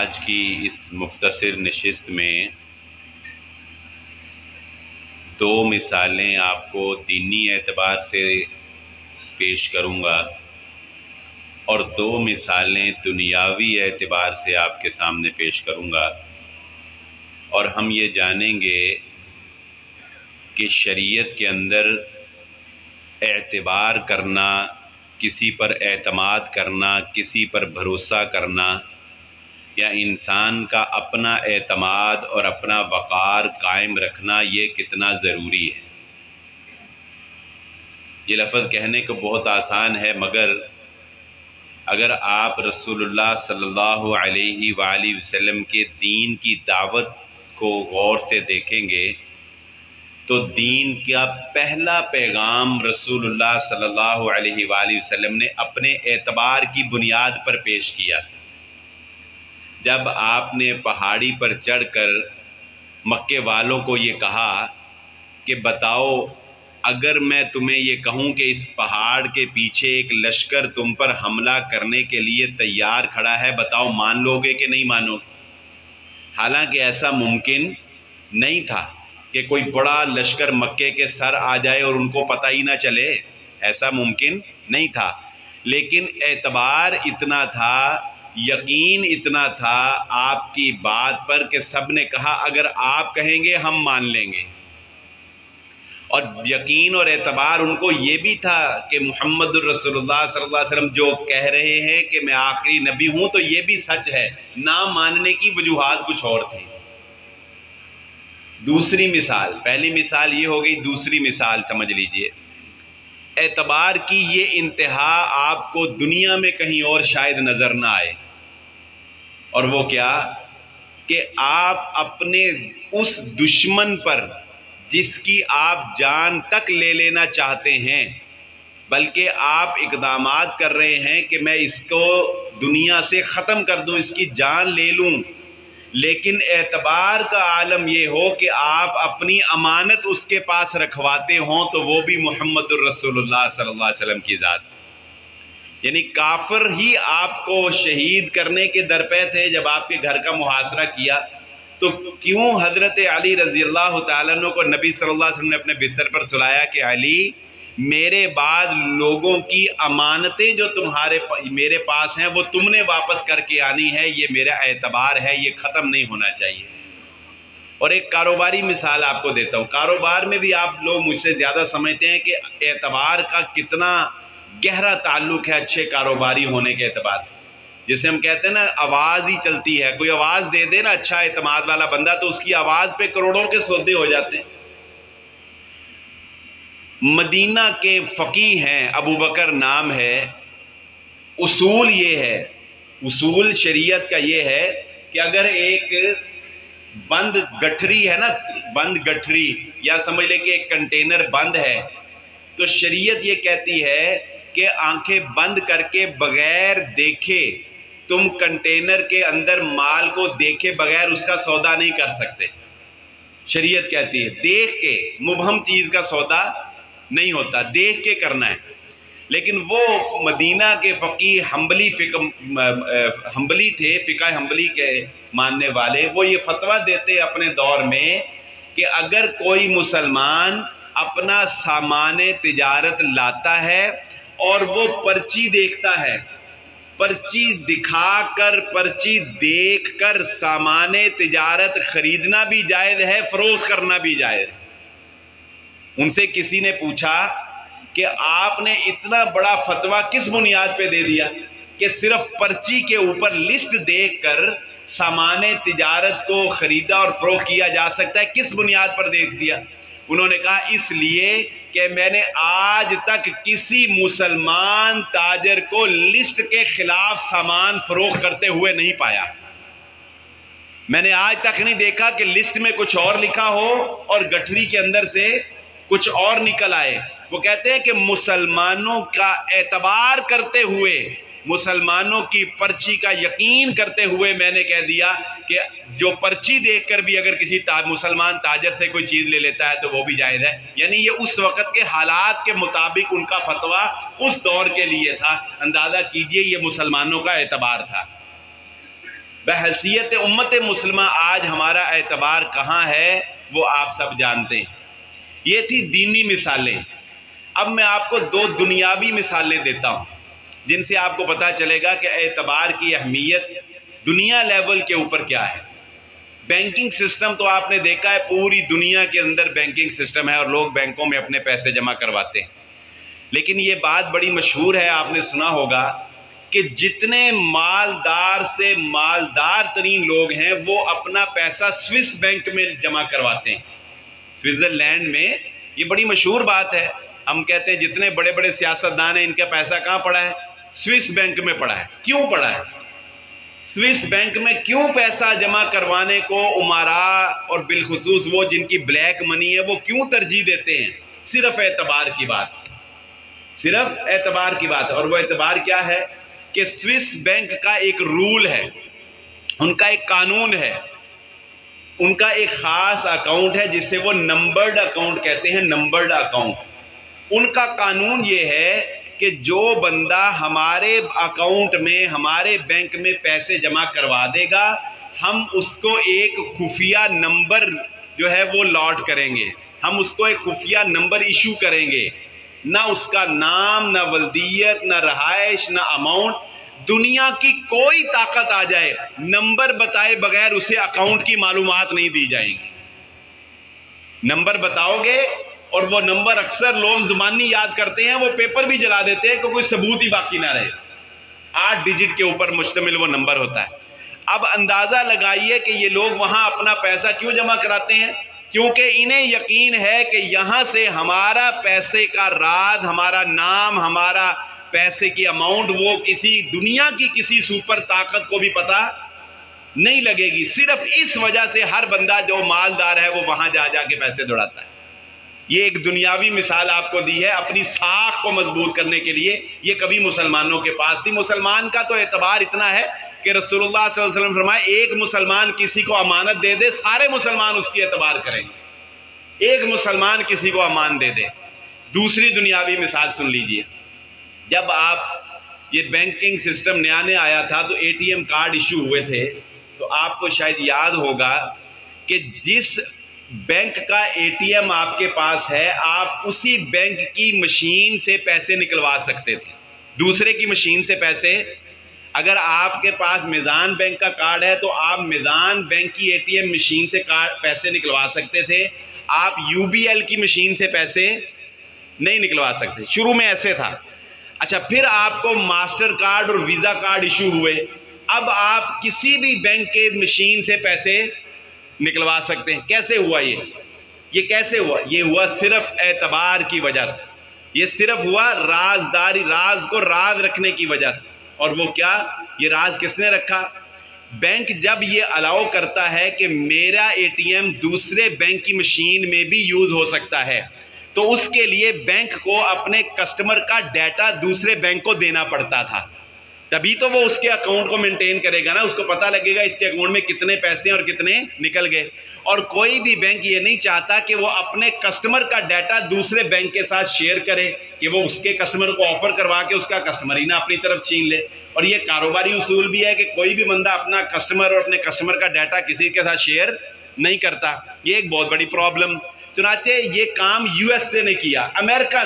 آج کی اس مختصر نشست میں دو مثالیں آپ کو دینی اعتبار سے پیش کروں گا اور دو مثالیں دنیاوی اعتبار سے آپ کے سامنے پیش کروں گا، اور ہم یہ جانیں گے کہ شریعت کے اندر اعتبار کرنا، کسی پر اعتماد کرنا، کسی پر بھروسہ کرنا، یا انسان کا اپنا اعتماد اور اپنا وقار قائم رکھنا یہ کتنا ضروری ہے۔ یہ لفظ کہنے کو بہت آسان ہے، مگر اگر آپ رسول اللہ صلی اللہ علیہ وآلہ وسلم کے دین کی دعوت کو غور سے دیکھیں گے تو دین کا پہلا پیغام رسول اللہ صلی اللہ علیہ وآلہ وسلم نے اپنے اعتبار کی بنیاد پر پیش کیا۔ جب آپ نے پہاڑی پر چڑھ کر مکے والوں کو یہ کہا کہ بتاؤ، اگر میں تمہیں یہ کہوں کہ اس پہاڑ کے پیچھے ایک لشکر تم پر حملہ کرنے کے لیے تیار کھڑا ہے، بتاؤ مان لو گے کہ نہیں مانو گے؟ حالانکہ ایسا ممکن نہیں تھا کہ کوئی بڑا لشکر مکے کے سر آ جائے اور ان کو پتہ ہی نہ چلے، ایسا ممکن نہیں تھا، لیکن اعتبار اتنا تھا، یقین اتنا تھا آپ کی بات پر کہ سب نے کہا اگر آپ کہیں گے ہم مان لیں گے۔ اور یقین اور اعتبار ان کو یہ بھی تھا کہ محمد الرسول اللہ صلی اللہ علیہ وسلم جو کہہ رہے ہیں کہ میں آخری نبی ہوں تو یہ بھی سچ ہے، نہ ماننے کی وجوہات کچھ اور تھی۔ دوسری مثال، پہلی مثال یہ ہو گئی، دوسری مثال سمجھ لیجئے۔ اعتبار کی یہ انتہا آپ کو دنیا میں کہیں اور شاید نظر نہ آئے، اور وہ کیا کہ آپ اپنے اس دشمن پر جس کی آپ جان تک لے لینا چاہتے ہیں، بلکہ آپ اقدامات کر رہے ہیں کہ میں اس کو دنیا سے ختم کر دوں، اس کی جان لے لوں، لیکن اعتبار کا عالم یہ ہو کہ آپ اپنی امانت اس کے پاس رکھواتے ہوں، تو وہ بھی محمد الرسول اللہ صلی اللہ علیہ وسلم کی ذات۔ یعنی کافر ہی آپ کو شہید کرنے کے درپے تھے۔ جب آپ کے گھر کا محاصرہ کیا تو کیوں حضرت علی رضی اللہ تعالیٰ عنہ کو نبی صلی اللہ علیہ وسلم نے اپنے بستر پر سلایا کہ علی، میرے بعد لوگوں کی امانتیں جو میرے پاس ہیں وہ تم نے واپس کر کے آنی ہے، یہ میرا اعتبار ہے، یہ ختم نہیں ہونا چاہیے۔ اور ایک کاروباری مثال آپ کو دیتا ہوں۔ کاروبار میں بھی آپ لوگ مجھ سے زیادہ سمجھتے ہیں کہ اعتبار کا کتنا گہرا تعلق ہے اچھے کاروباری ہونے کے اعتبار سے۔ جسے ہم کہتے ہیں نا آواز ہی چلتی ہے، کوئی آواز دے دے نا اچھا اعتماد والا بندہ تو اس کی آواز پہ کروڑوں کے سودے ہو جاتے ہیں۔ مدینہ کے فقیہ ہیں، ابو بکر نام ہے۔ اصول یہ ہے، اصول شریعت کا یہ ہے کہ اگر ایک بند گٹھری ہے نا، بند گٹھری، یا سمجھ لے کہ ایک کنٹینر بند ہے، تو شریعت یہ کہتی ہے کہ آنکھیں بند کر کے بغیر دیکھے تم کنٹینر کے اندر مال کو دیکھے بغیر اس کا سودا نہیں کر سکتے۔ شریعت کہتی ہے دیکھ کے، مبہم چیز کا سودا نہیں ہوتا، دیکھ کے کرنا ہے۔ لیکن وہ مدینہ کے فقیہ حنبلی تھے، فقہ حنبلی کے ماننے والے، وہ یہ فتویٰ دیتے اپنے دور میں کہ اگر کوئی مسلمان اپنا سامان تجارت لاتا ہے اور وہ پرچی دیکھتا ہے، پرچی دکھا کر، پرچی دیکھ کر سامان تجارت خریدنا بھی جائز ہے، فروخت کرنا بھی جائز ہے۔ ان سے کسی نے پوچھا کہ آپ نے اتنا بڑا فتویٰ کس بنیاد پہ دے دیا کہ صرف پرچی کے اوپر لسٹ دیکھ کر سامان تجارت کو خریدا اور فروخت کیا جا سکتا ہے، کس بنیاد پر دیکھ دیا؟ انہوں نے کہا اس لیے کہ میں نے آج تک کسی مسلمان تاجر کو لسٹ کے خلاف سامان فروخت کرتے ہوئے نہیں پایا۔ میں نے آج تک نہیں دیکھا کہ لسٹ میں کچھ اور لکھا ہو اور گٹھری کے اندر سے کچھ اور نکل آئے۔ وہ کہتے ہیں کہ مسلمانوں کا اعتبار کرتے ہوئے، مسلمانوں کی پرچی کا یقین کرتے ہوئے میں نے کہہ دیا کہ جو پرچی دیکھ کر بھی اگر کسی مسلمان تاجر سے کوئی چیز لے لیتا ہے تو وہ بھی جائز ہے۔ یعنی یہ اس وقت کے حالات کے مطابق ان کا فتویٰ اس دور کے لیے تھا۔ اندازہ کیجئے یہ مسلمانوں کا اعتبار تھا۔ بحیثیت امت مسلمہ آج ہمارا اعتبار کہاں ہے وہ آپ سب جانتے ہیں۔ یہ تھی دینی مثالیں۔ اب میں آپ کو دو دنیاوی مثالیں دیتا ہوں جن سے آپ کو پتہ چلے گا کہ اعتبار کی اہمیت دنیا لیول کے اوپر کیا ہے۔ بینکنگ سسٹم تو آپ نے دیکھا ہے، پوری دنیا کے اندر بینکنگ سسٹم ہے اور لوگ بینکوں میں اپنے پیسے جمع کرواتے ہیں، لیکن یہ بات بڑی مشہور ہے، آپ نے سنا ہوگا کہ جتنے مالدار سے مالدار ترین لوگ ہیں وہ اپنا پیسہ سوئس بینک میں جمع کرواتے ہیں۔ سوئٹزرلینڈ میں یہ بڑی مشہور بات ہے، ہم کہتے ہیں جتنے بڑے بڑے سیاستدان ہیں ان کا پیسہ کہاں پڑا ہے؟ سوئس بینک میں پڑا ہے۔ کیوں پڑا ہے؟ سوئس بینک میں کیوں پیسہ جمع کروانے کو امراء اور بالخصوص وہ جن کی بلیک منی ہے وہ کیوں ترجیح دیتے ہیں؟ صرف اعتبار کی بات، صرف اعتبار کی بات۔ اور وہ اعتبار کیا ہے کہ سوئس بینک کا ایک رول ہے، ان کا ایک قانون ہے، ان کا ایک خاص اکاؤنٹ ہے جسے وہ نمبرڈ اکاؤنٹ کہتے ہیں، نمبرڈ اکاؤنٹ۔ ان کا قانون یہ ہے کہ جو بندہ ہمارے اکاؤنٹ میں، ہمارے بینک میں پیسے جمع کروا دے گا، ہم اس کو ایک خفیہ نمبر جو ہے وہ لاٹ کریں گے، ہم اس کو ایک خفیہ نمبر ایشو کریں گے، نہ اس کا نام، نہ ولدیت، نہ رہائش، نہ اماؤنٹ، دنیا کی کوئی طاقت آ جائے نمبر بتائے بغیر اسے اکاؤنٹ کی معلومات نہیں دی جائیں گی۔ نمبر بتاؤ گے، اور وہ نمبر اکثر لوگ زبانی یاد کرتے ہیں، وہ پیپر بھی جلا دیتے ہیں کہ کوئی ثبوت ہی باقی نہ رہے۔ 8 ڈیجٹ کے اوپر مشتمل وہ نمبر ہوتا ہے۔ اب اندازہ لگائیے کہ یہ لوگ وہاں اپنا پیسہ کیوں جمع کراتے ہیں؟ کیونکہ انہیں یقین ہے کہ یہاں سے ہمارا پیسے کا راز، ہمارا نام، ہمارا پیسے کی اماؤنٹ وہ کسی دنیا کی کسی سپر طاقت کو بھی پتہ نہیں لگے گی۔ صرف اس وجہ سے ہر بندہ جو مالدار ہے وہ وہاں جا کے پیسے دوڑاتا ہے۔ یہ ایک دنیاوی مثال آپ کو دی ہے اپنی ساکھ کو مضبوط کرنے کے لیے، یہ کبھی مسلمانوں کے پاس تھی۔ مسلمان کا تو اعتبار اتنا ہے کہ رسول اللہ صلی اللہ علیہ وسلم فرمائے ایک مسلمان کسی کو امانت دے دے، سارے مسلمان اس کی اعتبار کریں گے۔ ایک مسلمان کسی کو امان دے دے۔ دوسری دنیاوی مثال سن لیجئے، جب آپ یہ بینکنگ سسٹم نیا آیا تھا تو A T M card issue ہوئے تھے، تو آپ کو شاید یاد ہوگا کہ جس بینک کا اے ٹی ایم آپ کے پاس ہے، آپ اسی بینک کی مشین سے پیسے نکلوا سکتے تھے، دوسرے کی مشین سے پیسے۔ اگر آپ کے پاس میزان بینک کا کارڈ ہے تو آپ میزان بینک کی اے ٹی ایم مشین سے پیسے نکلوا سکتے تھے، آپ یو بی ایل کی مشین سے پیسے نہیں نکلوا سکتے۔ شروع میں ایسے تھا۔ اچھا، پھر آپ کو ماسٹر کارڈ اور ویزا کارڈ ایشو ہوئے، اب آپ کسی بھی بینک کے مشین سے پیسے نکلوا سکتے ہیں۔ کیسے ہوا یہ کیسے ہوا؟ یہ ہوا صرف اعتبار کی وجہ سے، یہ صرف ہوا رازداری، راز کو راز رکھنے کی وجہ سے۔ اور وہ کیا؟ یہ راز کس نے رکھا؟ بینک جب یہ الاؤ کرتا ہے کہ میرا اے ٹی ایم دوسرے بینک کی مشین میں بھی یوز ہو سکتا ہے، تو اس کے لیے بینک کو اپنے کسٹمر کا ڈیٹا دوسرے بینک کو دینا پڑتا تھا، تبھی تو وہ اس کے اکاؤنٹ کو مینٹین کرے گا نا، اس کو پتہ لگے گا اس کے اکاؤنٹ میں کتنے پیسے اور کتنے نکل گئے۔ اور کوئی بھی بینک یہ نہیں چاہتا کہ وہ اپنے کسٹمر کا ڈیٹا دوسرے بینک کے ساتھ شیئر کرے، کہ وہ اس کے کسٹمر کو آفر کروا کے اس کا کسٹمر ہی نہ اپنی طرف چھین لے۔ اور یہ کاروباری اصول بھی ہے کہ کوئی بھی بندہ اپنا کسٹمر اور اپنے کسٹمر کا ڈیٹا کسی کے ساتھ شیئر نہیں کرتا۔ یہ ایک بہت بڑی پرابلم۔ چنانچہ یہ کام یو ایس اے نے کیا، امریکہ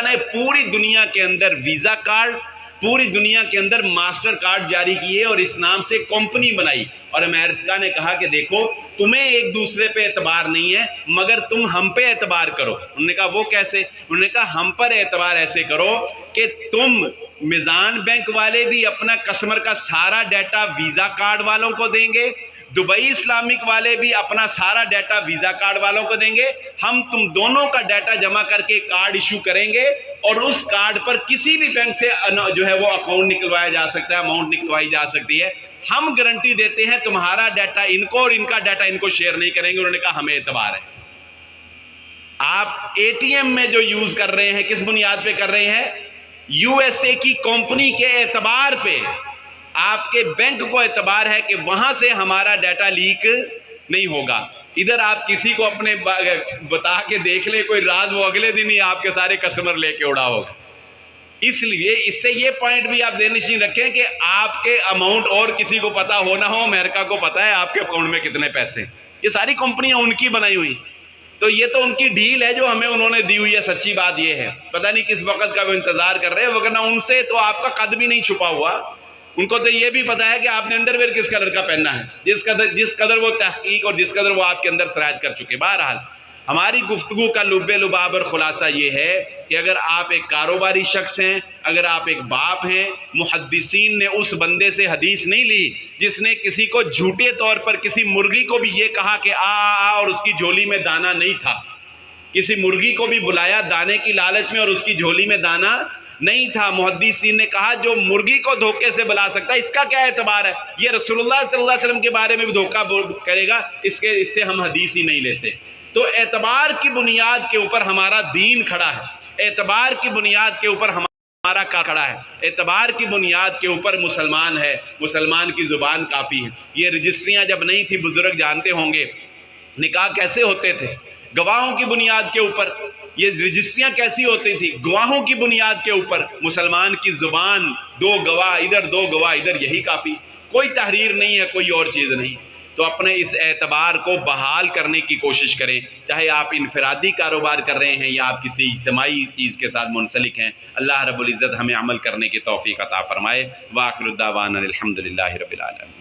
نے پوری دنیا کے اندر ویزا کارڈ، پوری دنیا کے اندر ماسٹر کارڈ جاری کیے اور اس نام سے کمپنی بنائی، اور امریکہ نے کہا کہ دیکھو تمہیں ایک دوسرے پہ اعتبار نہیں ہے مگر تم ہم پہ اعتبار کرو۔ انہوں نے کہا وہ کیسے؟ انہوں نے کہا ہم پر اعتبار ایسے کرو کہ تم میزان بینک والے بھی اپنا کسٹمر کا سارا ڈیٹا ویزا کارڈ والوں کو دیں گے، دبئی اسلامک والے بھی اپنا سارا ڈیٹا ویزا کارڈ والوں کو دیں گے، ہم تم دونوں کا ڈیٹا جمع کر کے کارڈ ایشو کریں گے، اور اس کارڈ پر کسی بھی بینک سے جو ہے وہ اکاؤنٹ نکلوایا جا سکتا ہے، اماؤنٹ نکلوائی جا سکتی ہے۔ ہم گارنٹی دیتے ہیں تمہارا ڈیٹا ان کو اور ان کا ڈیٹا ان کو شیئر نہیں کریں گے۔ انہوں نے کہا ہمیں اعتبار ہے۔ آپ اے ٹی ایم میں جو یوز کر رہے ہیں کس بنیاد پہ کر رہے ہیں؟ یو ایس اے کی کمپنی کے اعتبار پہ۔ آپ کے بینک کو اعتبار ہے کہ وہاں سے ہمارا ڈیٹا لیک نہیں ہوگا۔ ادھر آپ کسی کو اپنے بتا کے دیکھ لیں کوئی راز، وہ اگلے دن ہی آپ کے سارے کسٹمر لے کے اڑا ہوگا۔ اس لیے اس سے یہ پوائنٹ بھی آپ ذہن نشین رکھیں کہ آپ کے اماؤنٹ اور کسی کو پتا ہو نہ ہو، امریکہ کو پتا ہے آپ کے اکاؤنٹ میں کتنے پیسے. یہ ساری کمپنیاں ان کی بنائی ہوئی، تو یہ تو ان کی ڈیل ہے جو ہمیں انہوں نے دی ہوئی ہے. سچی بات یہ ہے، پتہ نہیں کس وقت کا وہ انتظار کر رہے ہیں، وگرنہ ان سے تو آپ کا قد بھی نہیں چھپا ہوا. ان کو تو یہ بھی پتا ہے کہ آپ نے انڈر ویئر کس کلر کا پہننا ہے، جس قدر وہ تحقیق اور جس قدر وہ آپ کے اندر سرایت کر چکے. بہرحال ہماری گفتگو کا لب لباب اور خلاصہ یہ ہے کہ اگر آپ ایک کاروباری شخص ہیں، اگر آپ ایک باپ ہیں، محدثین نے اس بندے سے حدیث نہیں لی جس نے کسی کو جھوٹے طور پر، کسی مرغی کو بھی یہ کہا کہ آ اور اس کی جھولی میں دانا نہیں تھا. کسی مرغی کو بھی بلایا دانے کی لالچ میں اور اس کی جھولی میں دانا نہیں تھا. محدثین نے کہا جو مرغی کو دھوکے سے بلا سکتا ہے اس کا کیا اعتبار ہے؟ یہ رسول اللہ صلی اللہ علیہ وسلم کے بارے میں بھی دھوکہ کرے گا، اس سے ہم حدیث ہی نہیں لیتے. تو اعتبار کی بنیاد کے اوپر ہمارا دین کھڑا ہے، اعتبار کی بنیاد کے اوپر ہمارا کا کھڑا ہے، اعتبار کی بنیاد کے اوپر مسلمان ہے، مسلمان کی زبان کافی ہے. یہ رجسٹریاں جب نہیں تھی، بزرگ جانتے ہوں گے نکاح کیسے ہوتے تھے، گواہوں کی بنیاد کے اوپر. یہ رجسٹریاں کیسی ہوتی تھی، گواہوں کی بنیاد کے اوپر. مسلمان کی زبان، دو گواہ ادھر دو گواہ ادھر، یہی کافی، کوئی تحریر نہیں ہے، کوئی اور چیز نہیں. تو اپنے اس اعتبار کو بحال کرنے کی کوشش کریں، چاہے آپ انفرادی کاروبار کر رہے ہیں یا آپ کسی اجتماعی چیز کے ساتھ منسلک ہیں. اللہ رب العزت ہمیں عمل کرنے کی توفیق عطا فرمائے. وآخر الدعوانا الحمدللہ رب العالمین.